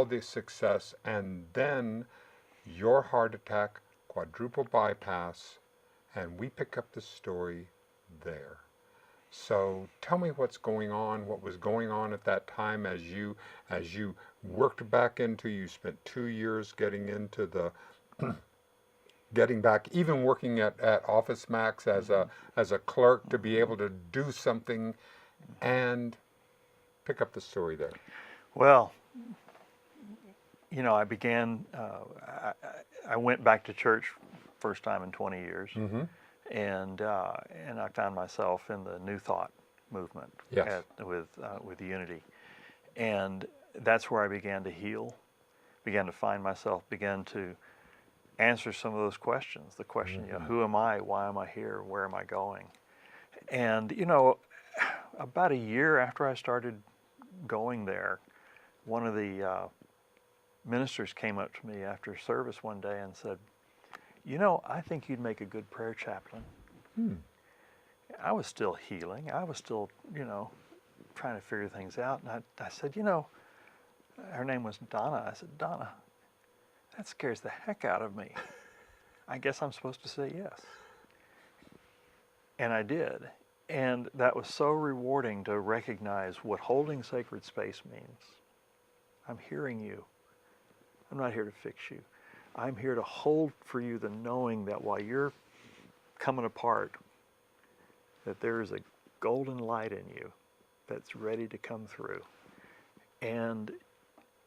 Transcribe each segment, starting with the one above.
all the success, and then your heart attack, quadruple bypass, and we pick up the story there. So tell me what's going on, what was going on at that time as you worked back into, you spent 2 years getting into the, getting back, even working at Office Max as a clerk to be able to do something and pick up the story there. Well, I began, I went back to church first time in 20 years. Mm-hmm. And I found myself in the New Thought movement. Yes. With Unity, and that's where I began to heal, began to find myself, began to answer some of those questions. The question, who am I? Why am I here? Where am I going? And about a year after I started going there, one of the ministers came up to me after service one day and said, I think you'd make a good prayer chaplain. I was still healing. I was still, trying to figure things out. And I said, her name was Donna. I said, Donna, that scares the heck out of me. I guess I'm supposed to say yes. And I did. And that was so rewarding to recognize what holding sacred space means. I'm hearing you. I'm not here to fix you. I'm here to hold for you the knowing that while you're coming apart, that there is a golden light in you that's ready to come through. And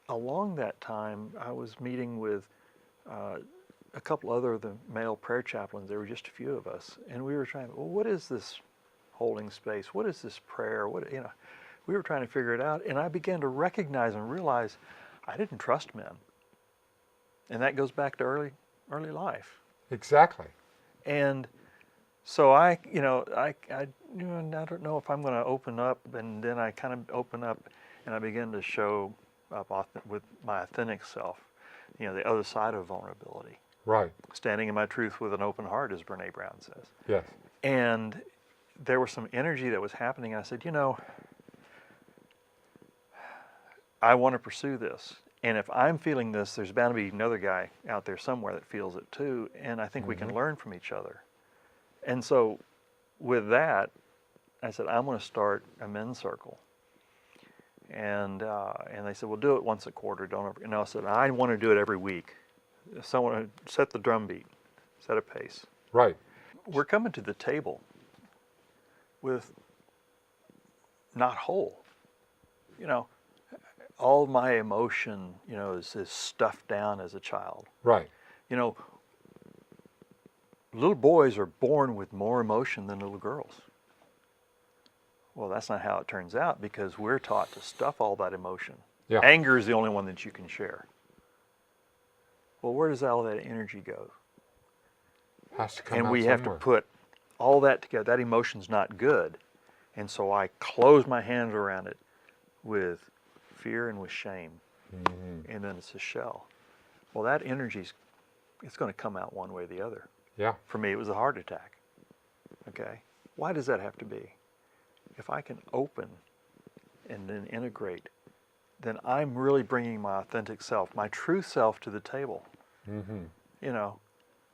along that time, I was meeting with a couple other of the male prayer chaplains. There were just a few of us, and we were trying, what is this holding space? What is this prayer? We were trying to figure it out, and I began to recognize and realize I didn't trust men. And that goes back to early life. Exactly. And so I don't know if I'm going to open up, and then I kind of open up, and I begin to show up with my authentic self, the other side of vulnerability. Right. Standing in my truth with an open heart, as Brene Brown says. Yes. And there was some energy that was happening. I said, I want to pursue this. And if I'm feeling this, there's bound to be another guy out there somewhere that feels it too. And I think we can learn from each other. And so with that, I said, I'm going to start a men's circle. And they said, well, do it once a quarter. And I said, I want to do it every week. Someone set the drum beat, set a pace. Right. We're coming to the table with not whole. All my emotion, is stuffed down as a child. Right. Little boys are born with more emotion than little girls. Well, that's not how it turns out, because we're taught to stuff all that emotion. Yeah. Anger is the only one that you can share. Well, where does all that energy go? Has to come and out we somewhere. have to put all that together. That emotion's not good. And so I close my hands around it with fear and with shame. And then it's a shell. Well, that energy's, it's going to come out one way or the other. Yeah. For me, it was a heart attack. Okay? Why does that have to be? If I can open and then integrate, then I'm really bringing my authentic self, my true self, to the table.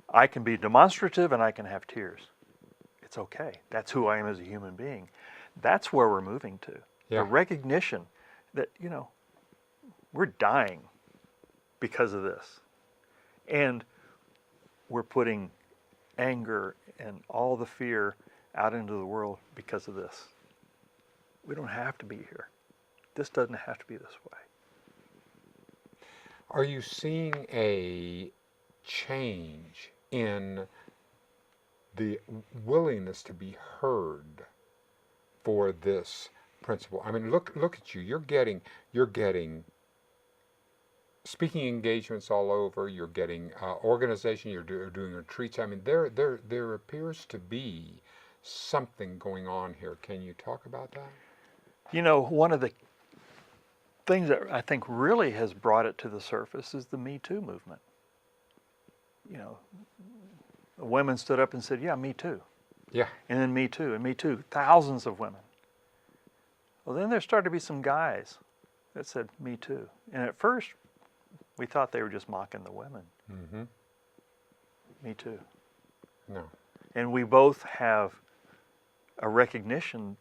I can be demonstrative and I can have tears. It's okay. That's who I am as a human being. That's where we're moving to. Yeah. The recognition that, we're dying because of this. And we're putting anger and all the fear out into the world because of this. We don't have to be here. This doesn't have to be this way. Are you seeing a change in the willingness to be heard for this principle? I mean, look at you. You're getting speaking engagements all over. You're getting organization. You're doing retreats. I mean, there appears to be something going on here. Can you talk about that? One of the things that I think really has brought it to the surface is the Me Too movement. The women stood up and said, yeah, me too. Yeah. And then me too, and me too. Thousands of women. Well, then there started to be some guys that said, me too. And at first, We thought they were just mocking the women. Mm-hmm. Me too. No. And we both have a recognition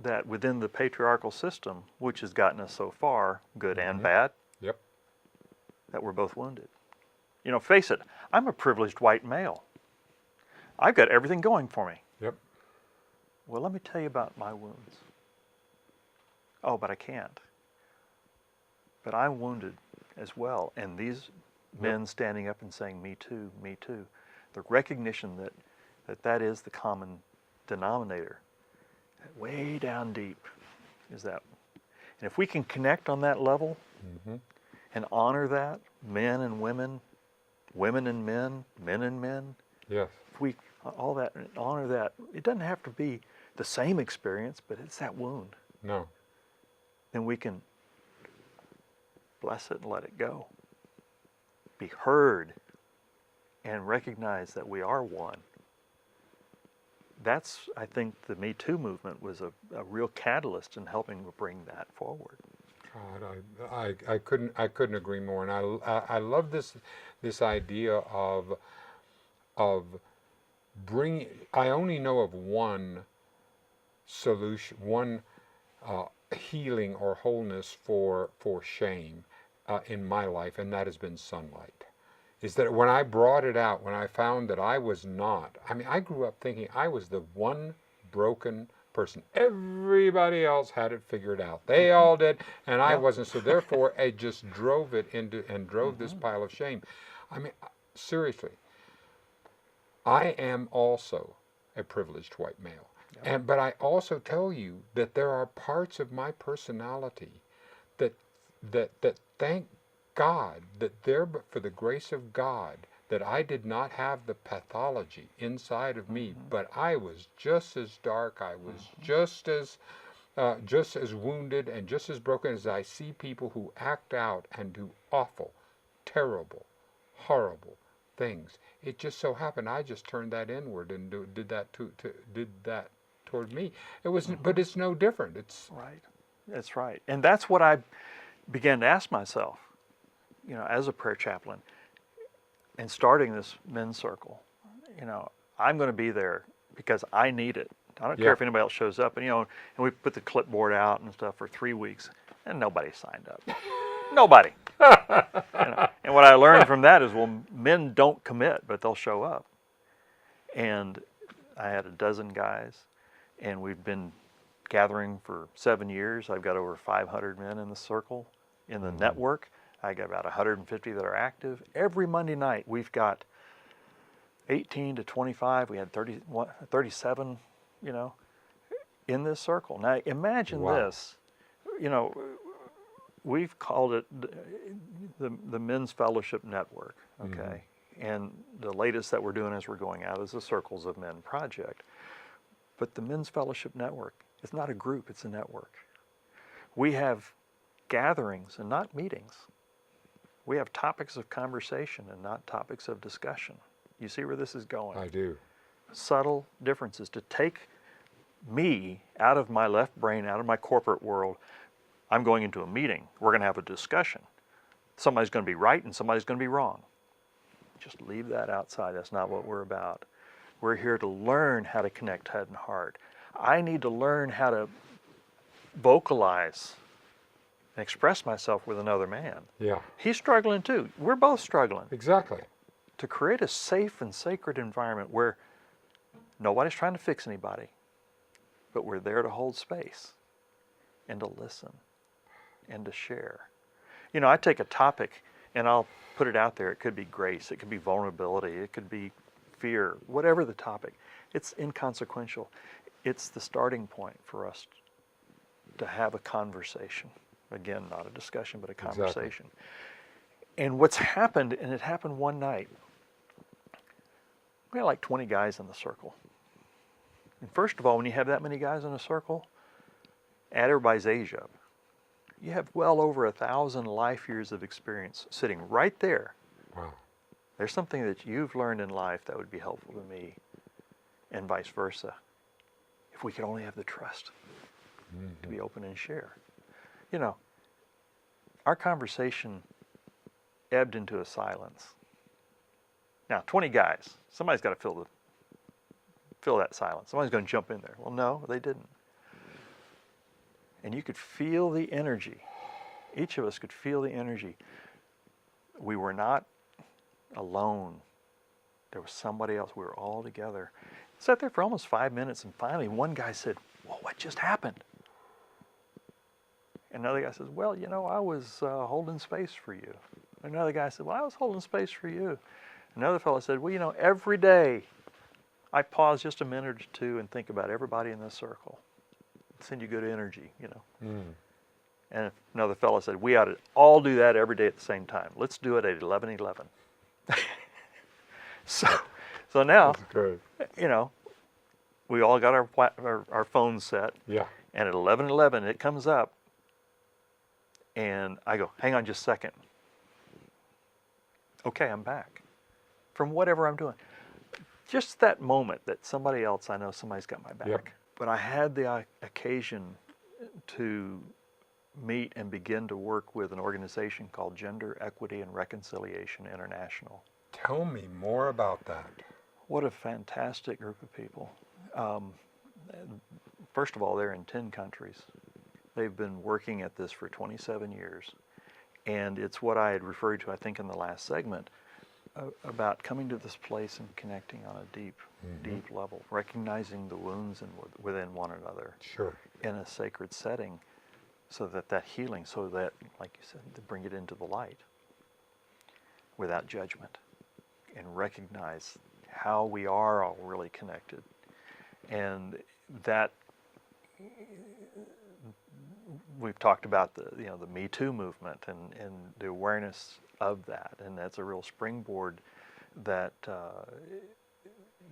that within the patriarchal system, which has gotten us so far, good and bad, Yep. that we're both wounded. You know, face it, I'm a privileged white male. I've got everything going for me. Yep. Well, let me tell you about my wounds. Oh, but I can't. But I'm wounded as well. And these men standing up and saying, me too, the recognition that is the common denominator, way down deep, is that. And if we can connect on that level and honor that, men and women, women and men, men and men, Yes. if we all that honor that, it doesn't have to be the same experience, but it's that wound. No. Then we can bless it and let it go. Be heard and recognize that we are one. That's, I think, the Me Too movement was a real catalyst in helping to bring that forward. God, I couldn't agree more, and I love this idea of bringing. I only know of one solution, one healing or wholeness for shame in my life, and that has been sunlight. Is that when I brought it out, when I found that I was not. I mean, I grew up thinking I was the one broken person. Everybody else had it figured out. They all did, and I wasn't. So therefore, I just drove it into and drove this pile of shame. I mean, seriously, I am also a privileged white male, but I also tell you that there are parts of my personality that thank God that for the grace of God, that I did not have the pathology inside of me, but I was just as dark, I was just as wounded and just as broken as I see people who act out and do awful, terrible, horrible things. It just so happened I just turned that inward and did that toward me. It was, but it's no different. It's right. That's right, and that's what I began to ask myself. You know, as a prayer chaplain, and starting this men's circle, you know, I'm going to be there because I need it. I don't care if anybody else shows up. And you know, and we put the clipboard out and stuff for 3 weeks, and nobody signed up. Nobody. You know? And what I learned from that is, well, men don't commit, but they'll show up. And I had a dozen guys, and we've been gathering for 7 years. I've got over 500 men in the circle, in the network. I got about 150 that are active. Every Monday night, we've got 18 to 25. We had 37, you know, in this circle. Now, imagine this. You know, we've called it the Men's Fellowship Network, okay? And the latest that we're doing as we're going out is the Circles of Men project. But the Men's Fellowship Network, it's not a group, it's a network. We have gatherings and not meetings. We have topics of conversation and not topics of discussion. You see where this is going? I do. Subtle differences to take me out of my left brain, out of my corporate world. I'm going into a meeting. We're going to have a discussion. Somebody's going to be right and somebody's going to be wrong. Just leave that outside. That's not what we're about. We're here to learn how to connect head and heart. I need to learn how to vocalize and express myself with another man. Yeah. He's struggling too. We're both struggling. Exactly. To create a safe and sacred environment where nobody's trying to fix anybody, but we're there to hold space and to listen and to share. You know, I take a topic and I'll put it out there. It could be grace, it could be vulnerability, it could be fear, whatever the topic. It's inconsequential. It's the starting point for us to have a conversation. Again, not a discussion, but a conversation. Exactly. And what's happened, and it happened one night, we had like 20 guys in the circle. And first of all, when you have that many guys in a circle, add everybody's age up. You have well over 1,000 life years of experience sitting right there. Wow. There's something that you've learned in life that would be helpful to me, and vice versa. If we could only have the trust to be open and share. You know, our conversation ebbed into a silence. Now, 20 guys, somebody's got to fill that silence. Somebody's going to jump in there. Well, no, they didn't. And you could feel the energy. Each of us could feel the energy. We were not alone. There was somebody else. We were all together. Sat there for almost 5 minutes, and finally one guy said, well, what just happened? And another guy says, well, you know, I was holding space for you. Another guy said, well, I was holding space for you. Another fellow said, well, you know, every day I pause just a minute or two and think about everybody in this circle. Send you good energy, you know. Mm. And another fellow said, we ought to all do that every day at the same time. Let's do it at 11:11. So now, That's good. you know, we all got our phones set. Yeah. And at 11:11, it comes up. And I go, hang on just a second. Okay, I'm back. From whatever I'm doing. Just that moment that somebody else, I know somebody's got my back. Yep. But I had the occasion to meet and begin to work with an organization called Gender Equity and Reconciliation International. Tell me more about that. What a fantastic group of people. First of all, they're in 10 countries. They've been working at this for 27 years. And it's what I had referred to, I think, in the last segment, about coming to this place and connecting on a deep, deep level, recognizing the wounds within one another Sure. in a sacred setting, so that healing, so that, like you said, to bring it into the light without judgment and recognize how we are all really connected. And that, we've talked about the Me Too movement and the awareness of that, and that's a real springboard that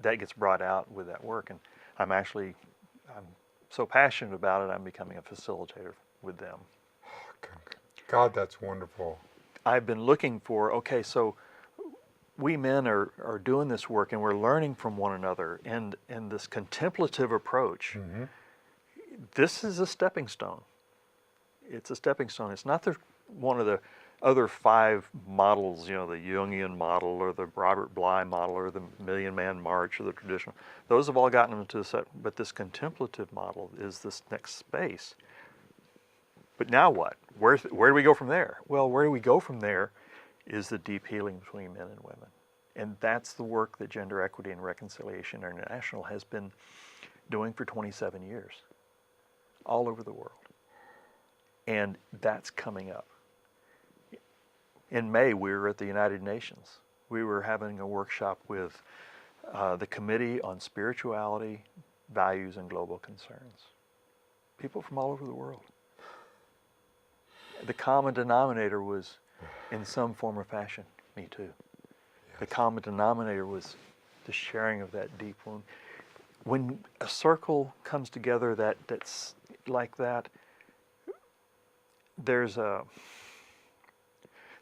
that gets brought out with that work. And I'm so passionate about it, I'm becoming a facilitator with them. God, that's wonderful. I've been looking for, okay, so we men are doing this work and we're learning from one another, and this contemplative approach, this is a stepping stone. It's a stepping stone. It's not one of the other 5 models, you know, the Jungian model or the Robert Bly model or the Million Man March or the traditional. Those have all gotten them into this, but this contemplative model is this next space. But now what? Where do we go from there? Well, where do we go from there is the deep healing between men and women. And that's the work that Gender Equity and Reconciliation International has been doing for 27 years, all over the world. And that's coming up. In May, we were at the United Nations. We were having a workshop with the Committee on Spirituality, Values, and Global Concerns. People from all over the world. The common denominator was, in some form or fashion, me too. Yes. The common denominator was the sharing of that deep wound. When a circle comes together that's like that, there's the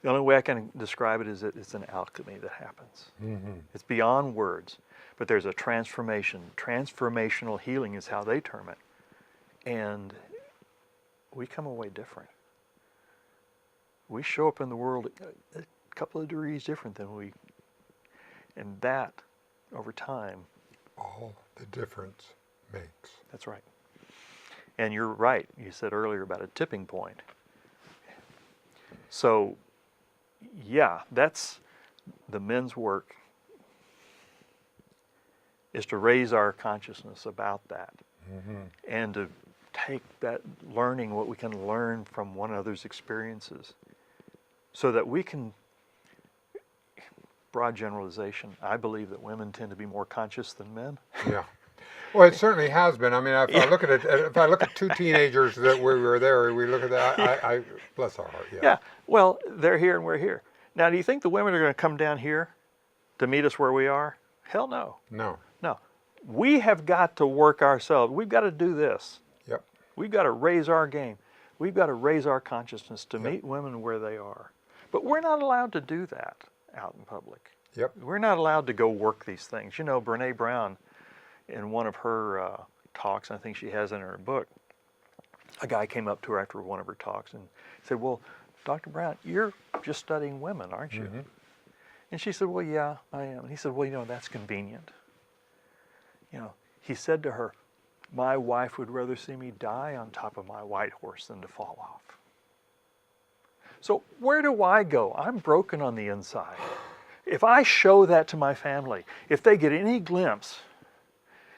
only way I can describe it is that it's an alchemy that happens. It's beyond words, but there's a transformation. Transformational healing is how they term it. And we come away different. We show up in the world a couple of degrees different than and that, over time, all the difference makes. That's right. And you're right. You said earlier about a tipping point. So, yeah, that's the men's work, is to raise our consciousness about that, and to take that learning, what we can learn from one another's experiences, so that we can, broad generalization, I believe that women tend to be more conscious than men. Yeah. Well, it certainly has been. I mean, if I look at it, if I look at 2 teenagers that we were there, we look at that, I bless our heart. Yeah. Well, they're here and we're here. Now, do you think the women are going to come down here to meet us where we are? Hell no. No. No. We have got to work ourselves. We've got to do this. Yep. We've got to raise our game. We've got to raise our consciousness to meet women where they are. But we're not allowed to do that out in public. Yep. We're not allowed to go work these things. You know, Brene Brown, in one of her talks, I think she has in her book, a guy came up to her after one of her talks and said, well, Dr. Brown, you're just studying women, aren't you? Mm-hmm. And she said, well, yeah, I am. And he said, well, that's convenient. He said to her, my wife would rather see me die on top of my white horse than to fall off. So where do I go? I'm broken on the inside. If I show that to my family, if they get any glimpse,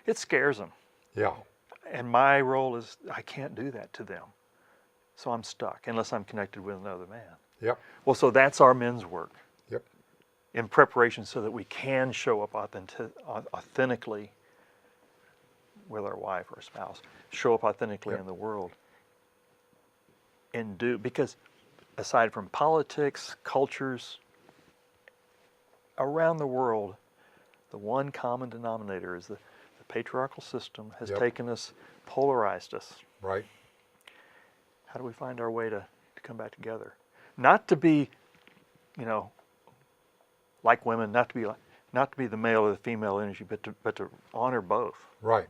it scares them. Yeah. And my role is I can't do that to them. So I'm stuck unless I'm connected with another man. Yep. Well, so that's our men's work. Yep. In preparation so that we can show up authentically with our wife or spouse, show up authentically Yep. in the world. And because aside from politics, cultures, around the world, the one common denominator is the patriarchal system has Yep. taken us, polarized us. Right. How do we find our way to come back together? Not to be, like women, not to be the male or the female energy, but to honor both. Right.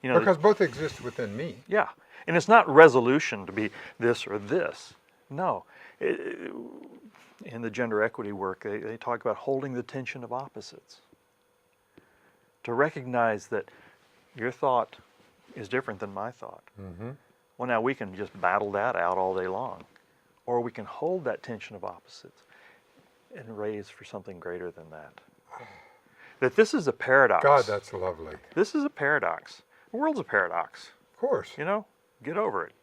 You know, Because both exist within me. yeah, and it's not resolution to be this or this. No, in the gender equity work, they talk about holding the tension of opposites. To recognize that your thought is different than my thought. Mm-hmm. Well, now we can just battle that out all day long, or we can hold that tension of opposites and raise for something greater than that. That this is a paradox. God, that's lovely. This is a paradox. The world's a paradox. Of course. Get over it.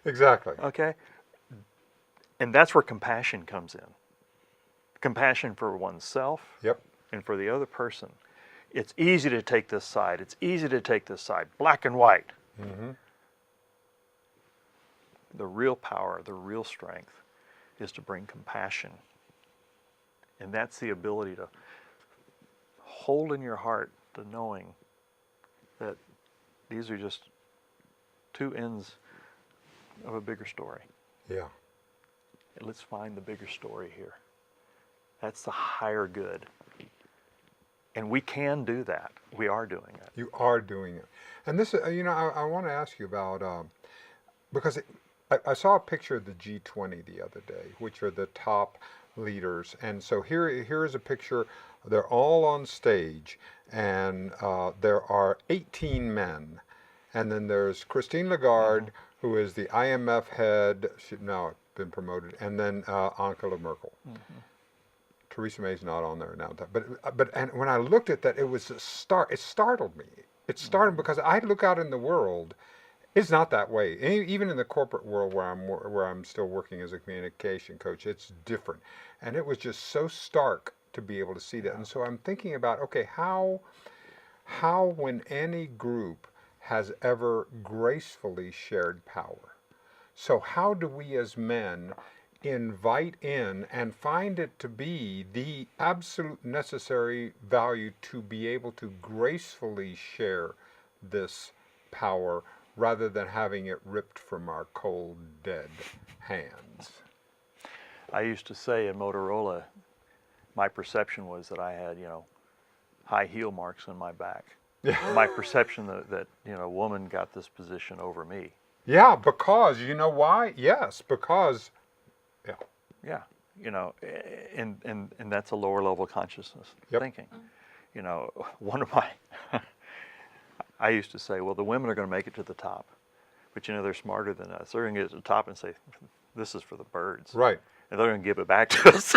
Exactly. Okay? And that's where compassion comes in. Compassion for oneself Yep. and for the other person. It's easy to take this side. It's easy to take this side. Black and white. Mm-hmm. The real power, the real strength is to bring compassion. And that's the ability to hold in your heart the knowing that these are just two ends of a bigger story. Yeah. And let's find the bigger story here. That's the higher good. And we can do that. We are doing it. You are doing it. And this, I want to ask you about, because I saw a picture of the G20 the other day, which are the top leaders. And so here is a picture. They're all on stage, and there are 18 men. And then there's Christine Lagarde, who is the IMF head. She's now been promoted. And then Angela Merkel. Mm-hmm. Theresa May's not on there now, but when I looked at that, it startled me. It startled because I look out in the world, it's not that way. Even in the corporate world where I'm still working as a communication coach, it's different, and it was just so stark to be able to see that. And so I'm thinking about, okay, how when any group has ever gracefully shared power, so how do we as men invite in and find it to be the absolute necessary value to be able to gracefully share this power rather than having it ripped from our cold, dead hands? I used to say in Motorola, my perception was that I had, high heel marks on my back. My perception that a woman got this position over me. Yeah, because, you know why? Yes, because... Yeah, and that's a lower level consciousness thinking. One of my, I used to say, well, the women are going to make it to the top, but they're smarter than us. They're going to get to the top and say, this is for the birds. Right. And they're going to give it back to us.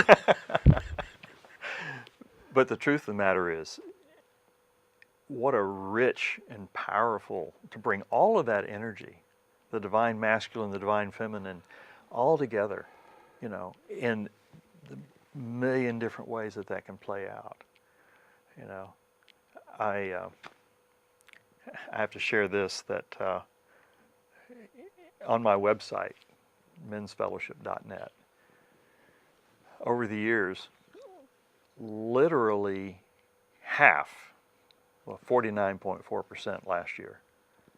But the truth of the matter is, what a rich and powerful, to bring all of that energy, the divine masculine, the divine feminine, all together. In the million different ways that can play out. I have to share this, that on my website, mensfellowship.net, over the years, literally half, 49.4% last year,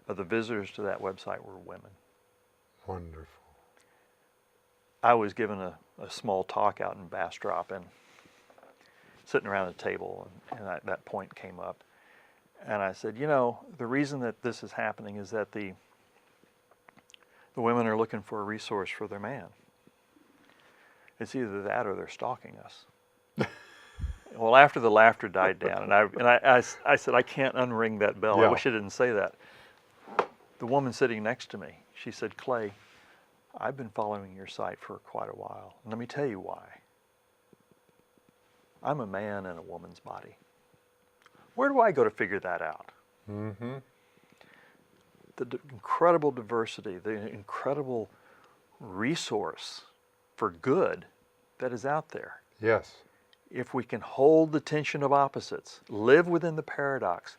of the visitors to that website were women. Wonderful. I was given a small talk out in Bastrop and sitting around a table, and that point came up. And I said, the reason that this is happening is that the The women are looking for a resource for their man. It's either that or they're stalking us. Well, after the laughter died down, and I said, I can't unring that bell. Yeah. I wish I didn't say that. The woman sitting next to me, she said, Clay, I've been following your site for quite a while. And let me tell you why. I'm a man in a woman's body. Where do I go to figure that out? Mm-hmm. The incredible diversity, the incredible resource for good that is out there. Yes. If we can hold the tension of opposites, live within the paradox,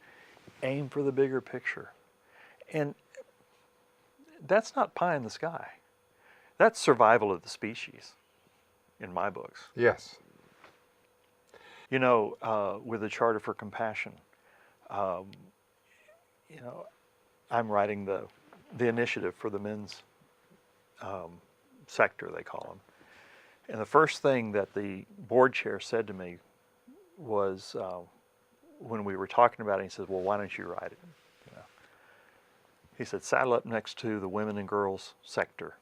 aim for the bigger picture. And that's not pie in the sky. That's survival of the species in my books. Yes. You know, with the Charter for Compassion, you know, I'm writing the initiative for the men's sector, they call them. And the first thing that the board chair said to me was, when we were talking about it, he says, well, why don't you write it? You know, he said, saddle up next to the women and girls sector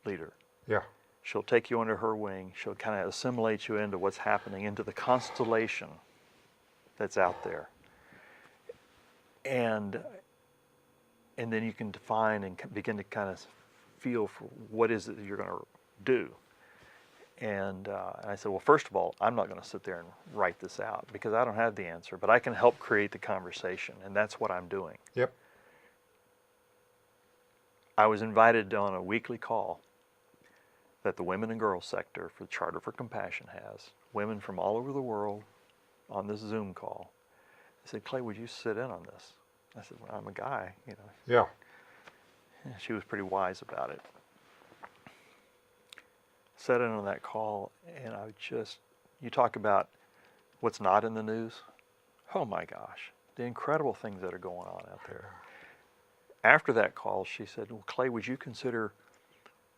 leader. Yeah. She'll take you under her wing. She'll kind of assimilate you into what's happening, into the constellation that's out there. And then you can define and begin to kind of feel for what is it that you're going to do. And I said, well, first of all, I'm not going to sit there and write this out because I don't have the answer, but I can help create the conversation, and that's what I'm doing. Yep. I was invited on a weekly call that the women and girls sector for the Charter for Compassion has, women from all over the world on this Zoom call. They said, Clay, would you sit in on this? I said, well, I'm a guy, you know. Yeah. And she was pretty wise about it. Sat in on that call, and you talk about what's not in the news. Oh my gosh, the incredible things that are going on out there. After that call, she said, well, Clay, would you consider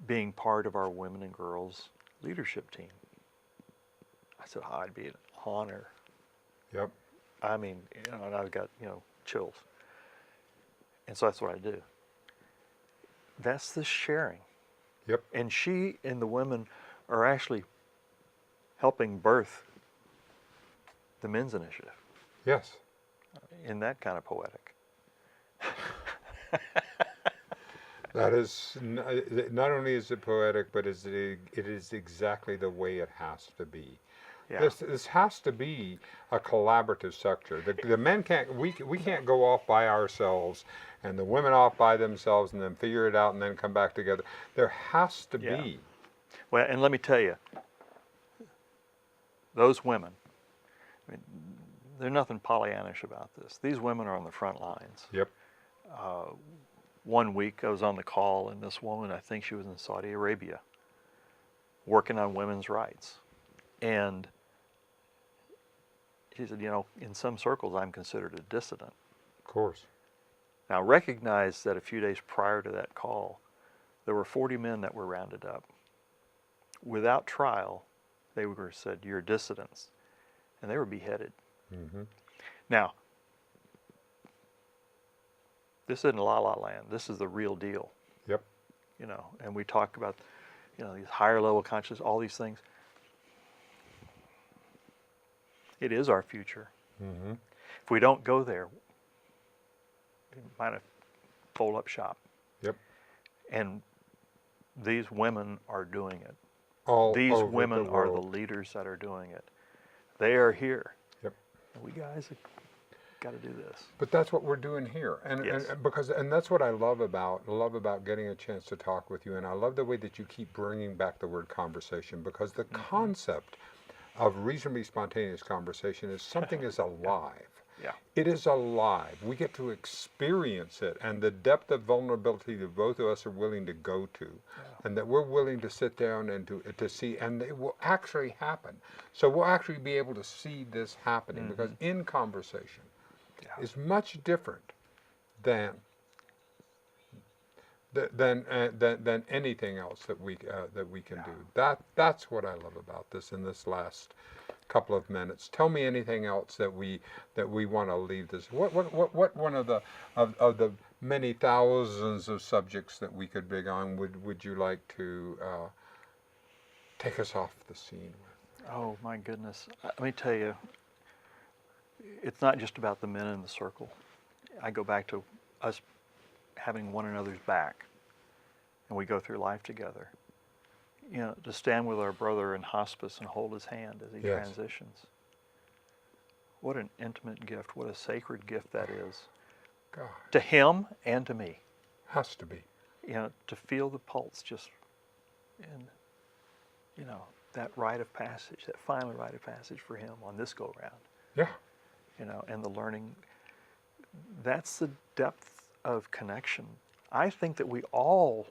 being part of our women and girls leadership team? I said, oh, I'd be an honor. Yep. I mean, you know, and I've got, you know, chills. And so that's what I do. That's the sharing. Yep. And she and the women are actually helping birth the men's initiative. Yes. Isn't that kind of poetic? That is, not only is it poetic, but it is exactly the way it has to be. Yeah. This has to be a collaborative sector. The men we can't go off by ourselves and the women off by themselves and then figure it out and then come back together. There has to be. Well, and let me tell you, those women, I mean, there's nothing Pollyannish about this. These women are on the front lines. Yep. One week I was on the call, and this woman, I think she was in Saudi Arabia, working on women's rights. And she said, you know, in some circles I'm considered a dissident. Of course. Now recognize that a few days prior to that call, there were 40 men that were rounded up. Without trial, they were said, you're dissidents. And they were beheaded. Mm-hmm. Now, this isn't La La Land. This is the real deal. Yep. You know, and we talk about, you know, these higher level consciousness, all these things. It is our future. Mm-hmm. If we don't go there, we might have fold up shop. Yep. And these women are doing it. All These over women the are the world. leaders that are doing it. They are here. Yep. And we guys have got to do this. But that's what we're doing here, Yes. and that's what I love about getting a chance to talk with you, and I love the way that you keep bringing back the word conversation, because the concept of reasonably spontaneous conversation is something is alive. Yeah. It is alive. We get to experience it, and the depth of vulnerability that both of us are willing to go to, and that we're willing to sit down and to see, and it will actually happen. So we'll actually be able to see this happening, because in conversation is much different than anything else that we can do. That's what I love about this in this last couple of minutes. Tell me anything else that we want to leave this. What one of the many thousands of subjects that we could dig on. Would you like to take us off the scene with? Oh my goodness. Let me tell you, it's not just about the men in the circle. I go back to us having one another's back, and we go through life together. You know, to stand with our brother in hospice and hold his hand as he Yes. transitions. What an intimate gift, what a sacred gift that is. God, To him and to me. has to be. You know, to feel the pulse just in, you know, that rite of passage, that final rite of passage for him on this go round. Yeah. You know, and the learning, that's the depth of connection I think that we all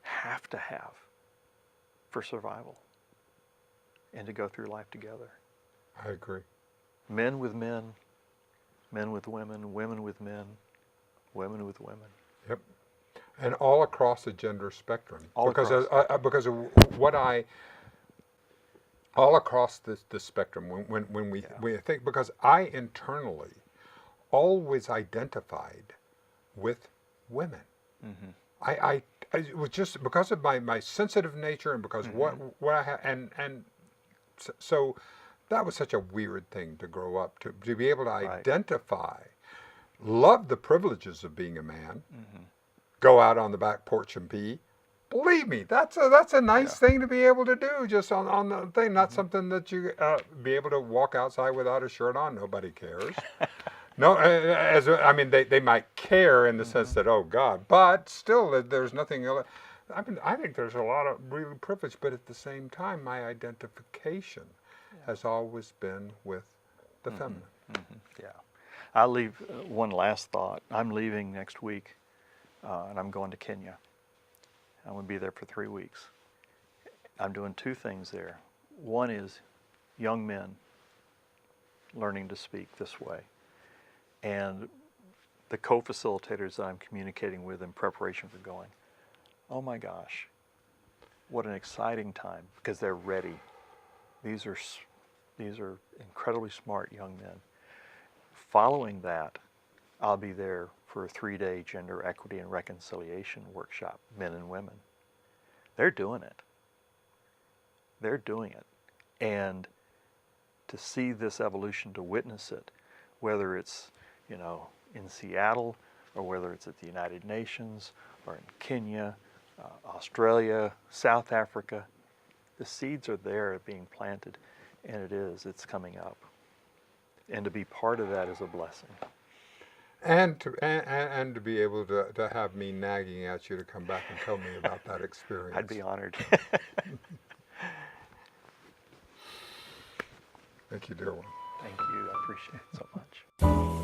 have to have for survival and to go through life together. I agree. Men with men, men with women, women with men, women with women. Yep. And all across the gender spectrum. All because across. because of what I all across the spectrum when we think, because I internally always identified with women. Mm-hmm. I it was just because of my sensitive nature and because Mm-hmm. what I had and so that was such a weird thing to grow up to be able to Right. identify, love the privileges of being a man, Mm-hmm. go out on the back porch and pee. Believe me, that's a nice Yeah. thing to be able to do, just on the thing, not Mm-hmm. something that you be able to walk outside without a shirt on. Nobody cares. No, I mean, they might care in the sense Mm-hmm. that, oh God, but still, there's nothing. I mean, I think there's a lot of real privilege, but at the same time, my identification has always been with the Mm-hmm. feminine. Mm-hmm. Yeah. I'll leave one last thought. I'm leaving next week, and I'm going to Kenya. I'm going to be there for 3 weeks. I'm doing two things there. One is young men learning to speak this way. And the co-facilitators that I'm communicating with in preparation for going, oh my gosh, what an exciting time, because they're ready. These are incredibly smart young men. Following that, I'll be there for a 3-day gender equity and reconciliation workshop, men and women. They're doing it. They're doing it. And to see this evolution, to witness it, whether it's, you know, in Seattle or whether it's at the United Nations or in Kenya, Australia, South Africa, the seeds are there being planted, and it's coming up. And to be part of that is a blessing. And to be able to have me nagging at you to come back and tell me about that experience. I'd be honored. Thank you, dear one. Thank you. I appreciate it so much.